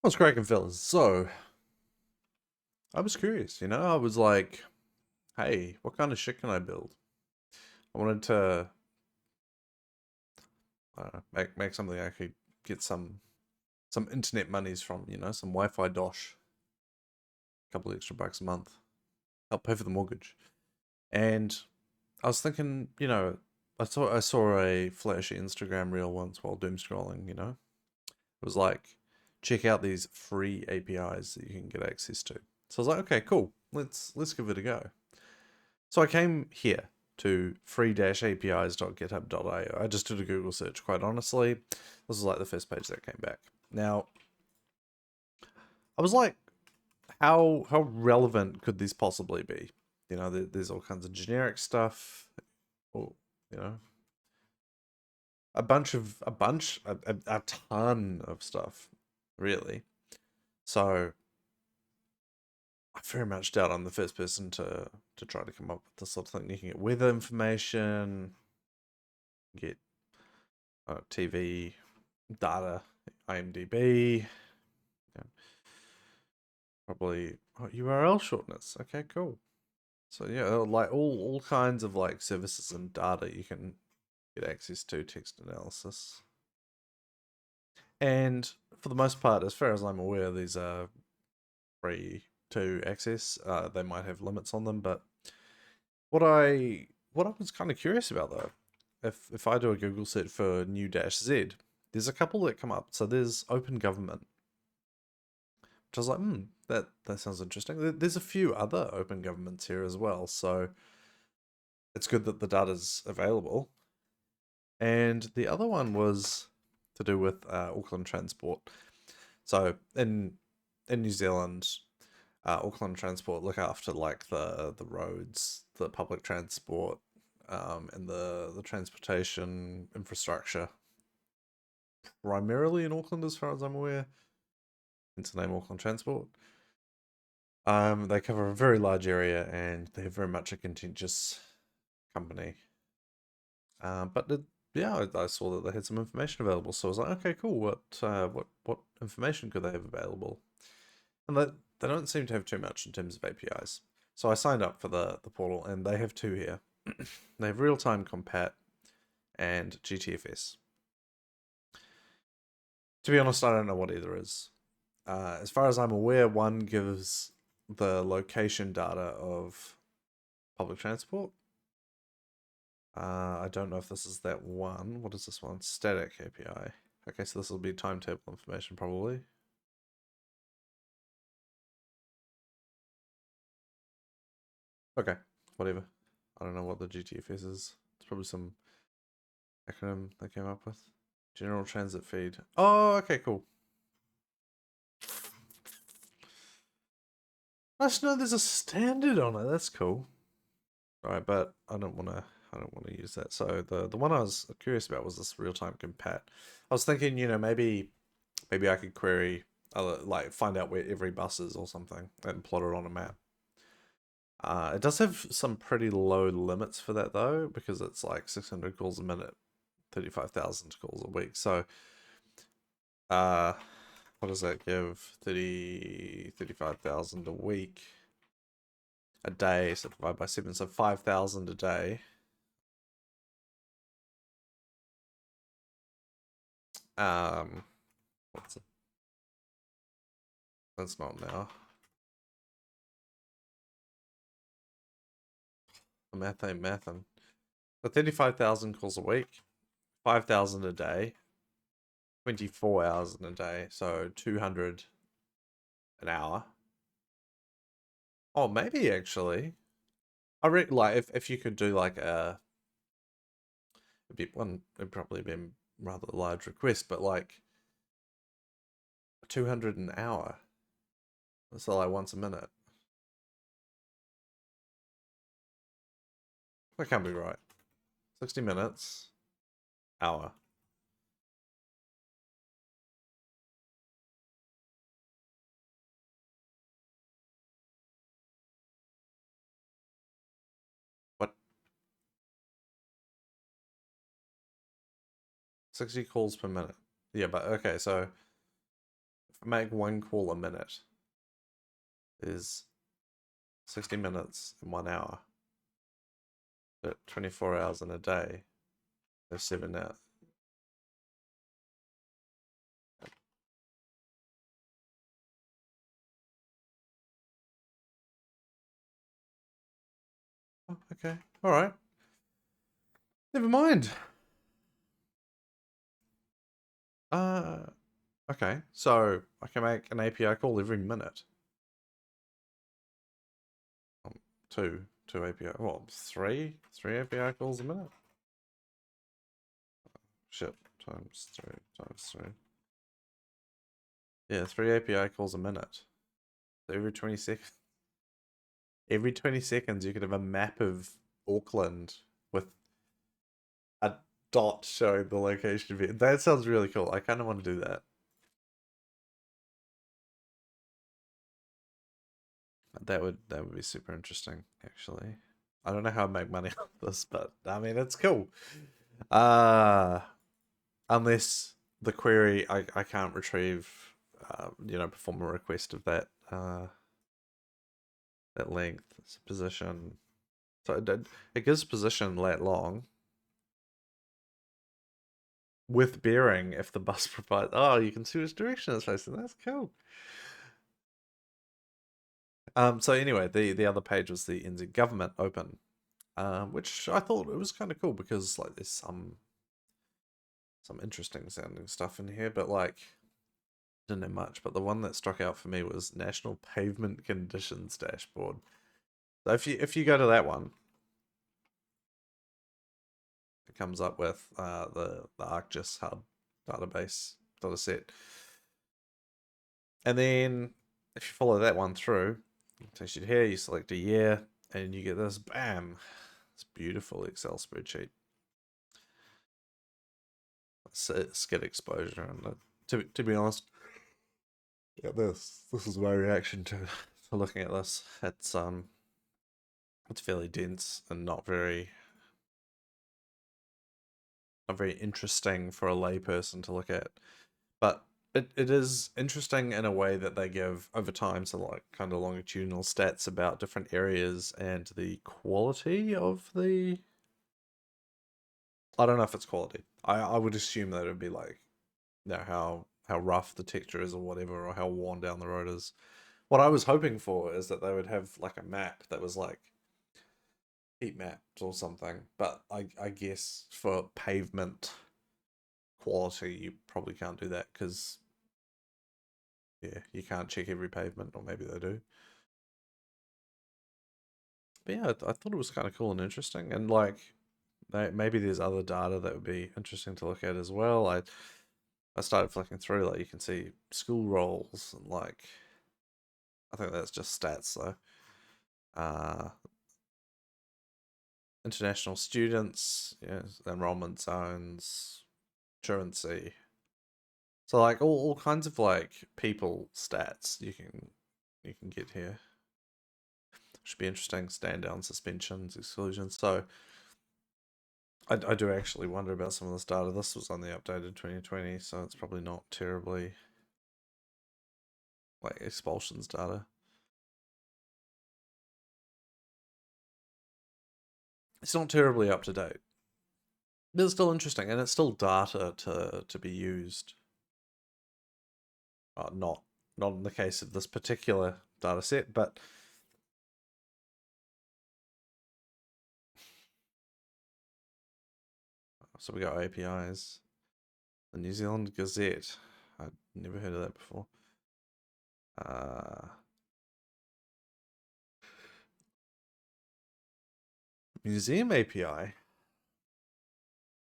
What's cracking, fellas? So, I was curious, I was like, hey, what kind of shit can I build? I wanted to make something I could get some internet monies from, some Wi-Fi dosh, a couple of extra bucks a month, help pay for the mortgage. And I was thinking, I saw a flashy Instagram reel once while doom scrolling, It was like, check out these free APIs that you can get access to. So I was like, okay, cool. Let's give it a go. So I came here to free-apis.github.io. I just did a Google search, quite honestly. This is like the first page that came back. Now, I was like, how relevant could this possibly be? There's all kinds of generic stuff, or you know, a ton of stuff, really. So I very much doubt I'm the first person to try to come up with this sort of thing. You can get weather information, get TV data, IMDb, yeah, probably URL shortness. Okay, cool. So yeah, like all kinds of like services and data you can get access to, text analysis. And for the most part, as far as I'm aware, these are free to access. They might have limits on them, but what I was kind of curious about though, if I do a Google search for new dash Z, there's a couple that come up. So there's open government, which I was like, that sounds interesting. There's a few other open governments here as well, so it's good that the data's available. And the other one was to do with Auckland Transport. So in New Zealand, Auckland Transport look after like the roads, the public transport, and the transportation infrastructure, primarily in Auckland, as far as I'm aware. Hence the name Auckland Transport. They cover a very large area and they're very much a contentious company. But yeah, I saw that they had some information available, so I was like, okay, cool. What information could they have available? And they don't seem to have too much in terms of APIs. So I signed up for the portal, and they have two here. They have real time compat and GTFS. To be honest, I don't know what either is. As far as I'm aware, one gives the location data of public transport. I don't know if this is that one. What is this one? Static API. Okay, so this will be timetable information probably. Okay, whatever. I don't know what the GTFS is. It's probably some acronym they came up with. General transit feed. Oh, okay, cool. Nice to know there's a standard on it. That's cool. All right, but I don't want to. I don't want to use that. So the one I was curious about was this real time compat. I was thinking, maybe I could query, like find out where every bus is or something, and plot it on a map. It does have some pretty low limits for that though, because it's like 600 calls a minute, 35,000 calls a week. So, uh, what does that give? 35,000 a week, a day. So divided by 7, so 5,000 a day. Um, what's it? That's not now. The math ain't mathin'. But 35,000 calls a week, 5,000 a day, 24 hours in a day, so 200 an hour. Oh, maybe actually. I reckon like if you could do like it'd probably be a rather large request, but like 200 an hour. So like once a minute. That can't be right. 60 minutes, hour. What? 60 calls per minute. Yeah, but okay, so make one call a minute. There's 60 minutes in 1 hour. But 24 hours in a day. There's 7 hours. Oh, okay. All right. Never mind. Okay. So I can make an API call every minute. Two API. Well, three API calls a minute. Shit. Times three. Yeah, 3 API calls a minute. So every 20 seconds you could have a map of Auckland with a dot showing the location of it. That sounds really cool. I kind of want to do that. That would be super interesting, actually. I don't know how I make money off this, but I mean it's cool. Uh unless the query I can't retrieve perform a request of that length. It's a position. So it gives position lat long with bearing if the bus provides. Oh, you can see which direction it's facing. That's cool. So anyway, the other page was the NZ government open, which I thought it was kind of cool because like there's some interesting sounding stuff in here, but like didn't have much. But the one that struck out for me was National Pavement Conditions Dashboard. So if you go to that one, it comes up with the ArcGIS Hub database data set, and then if you follow that one through, it takes you here. You select a year, and you get this. Bam! This beautiful Excel spreadsheet. Skid exposure, and to be honest, yeah, this is my reaction to looking at this. It's fairly dense and not very interesting for a layperson to look at. But it is interesting in a way that they give over time, so like kind of longitudinal stats about different areas and the quality of the. I don't know if it's quality. I would assume that it would be like, how rough the texture is or whatever, or how worn down the road is. What I was hoping for is that they would have like a map that was like heat mapped or something, but I guess for pavement quality you probably can't do that because yeah, you can't check every pavement, or maybe they do. But yeah, I thought it was kind of cool and interesting, and like maybe there's other data that would be interesting to look at as well. I started flicking through, like you can see school rolls and like I think that's just stats though. International students, yes, enrollment zones, truancy. So like all kinds of like people stats you can get here. Should be interesting. Stand down, suspensions, exclusions. So I do actually wonder about some of this data. This was on the updated 2020, so it's probably not terribly like expulsions data. It's not terribly up to date. But it's still interesting, and it's still data to be used. Not in the case of this particular data set, but so we got APIs. The New Zealand Gazette. I'd never heard of that before. Museum API.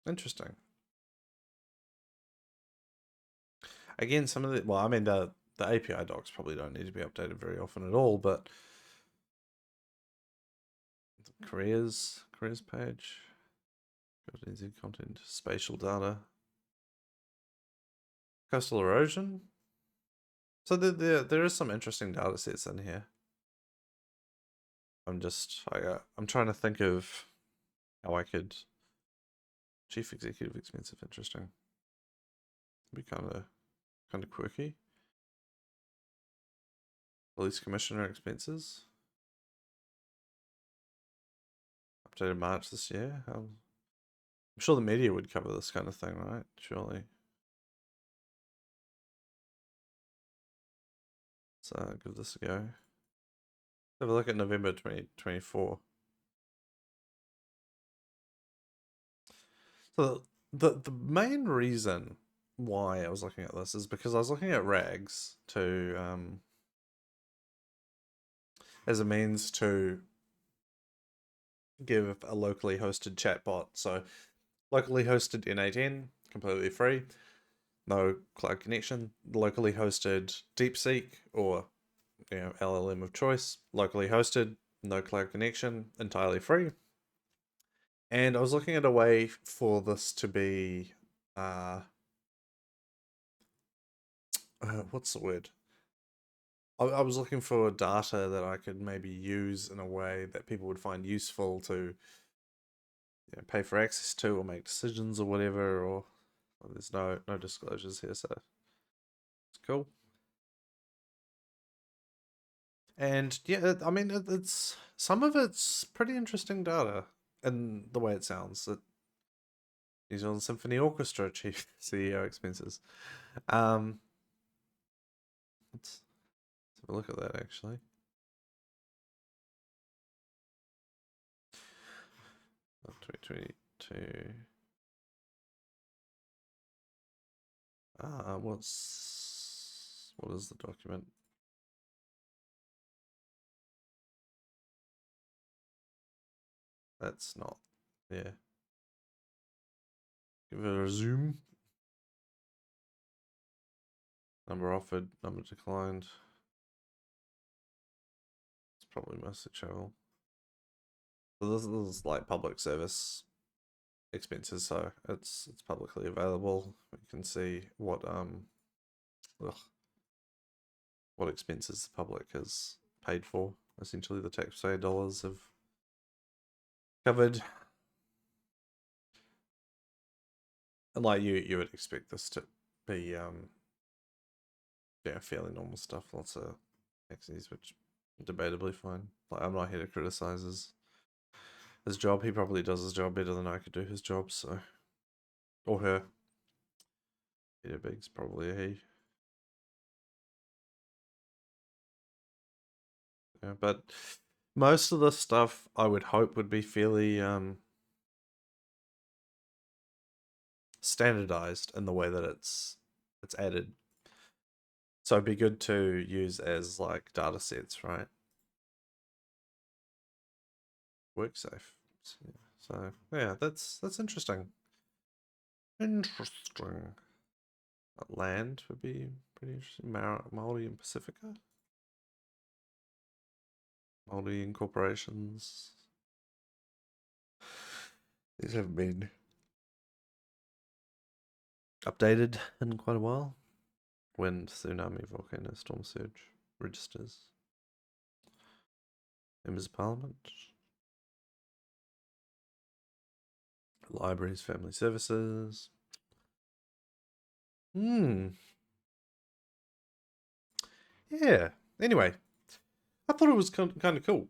Interesting. Again, some of the well, I mean the API docs probably don't need to be updated very often at all, but careers page. Got NZ content, spatial data, coastal erosion. So there is some interesting data sets in here. I'm trying to think of how I could chief executive expensive interesting. Be kind of quirky. Police commissioner expenses. Updated March this year. I'm sure the media would cover this kind of thing, right? Surely. So give this a go. Have a look at November 2024. So the main reason why I was looking at this is because I was looking at rags to as a means to give a locally hosted chatbot. So locally hosted N8N, completely free, no cloud connection. Locally hosted DeepSeek or LLM of choice, locally hosted, no cloud connection, entirely free. And I was looking at a way for this to be what's the word? I was looking for data that I could maybe use in a way that people would find useful to pay for access to or make decisions or whatever. Or well, there's no disclosures here, so it's cool. And yeah, I mean, it's some of it's pretty interesting data, and the way it sounds. New Zealand Symphony Orchestra chief CEO expenses. Let's have a look at that actually. Oh, 2022. What is the document? That's not. Yeah. Give it a zoom. Number offered, number declined. It's probably mostly travel. So this is like public service expenses, so it's publicly available. We can see what expenses the public has paid for. Essentially, the taxpayer dollars have covered. And like you would expect this to be fairly normal stuff. Lots of taxis, which debatably fine. Like I'm not here to criticize his job. He probably does his job better than I could do his job, so or her. Peter Big's probably a he. Yeah, but most of the stuff I would hope would be fairly standardized in the way that it's added. So it'd be good to use as like data sets, right? WorkSafe. So yeah, that's interesting. Interesting. Land would be pretty interesting. Maori and Pacifica. Maori incorporations. These haven't been updated in quite a while. Wind, tsunami, volcano, storm surge, registers. Members of Parliament. Libraries, family services. Yeah. Anyway, I thought it was kind of cool.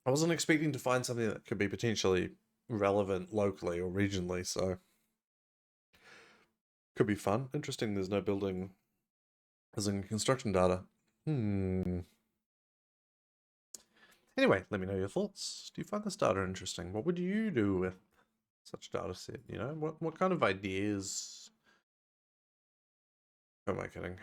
I wasn't expecting to find something that could be potentially relevant locally or regionally, so could be fun. Interesting there's no building as in construction data. Anyway, let me know your thoughts. Do you find this data interesting? What would you do with such a data set? What kind of ideas? Who am I kidding?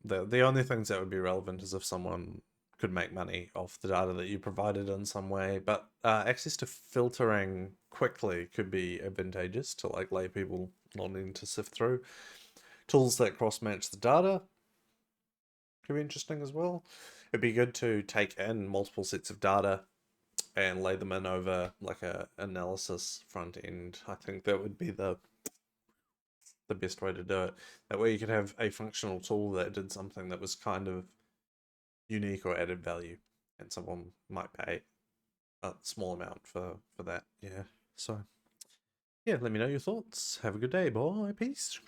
The only things that would be relevant is if someone could make money off the data that you provided in some way, but access to filtering quickly could be advantageous to like lay people not needing to sift through. Tools that cross-match the data could be interesting as well. It'd be good to take in multiple sets of data and lay them in over like a analysis front end. I think that would be the best way to do it. That way you could have a functional tool that did something that was kind of unique or added value, and someone might pay a small amount for that. Yeah. So yeah, let me know your thoughts. Have a good day. Bye. Peace.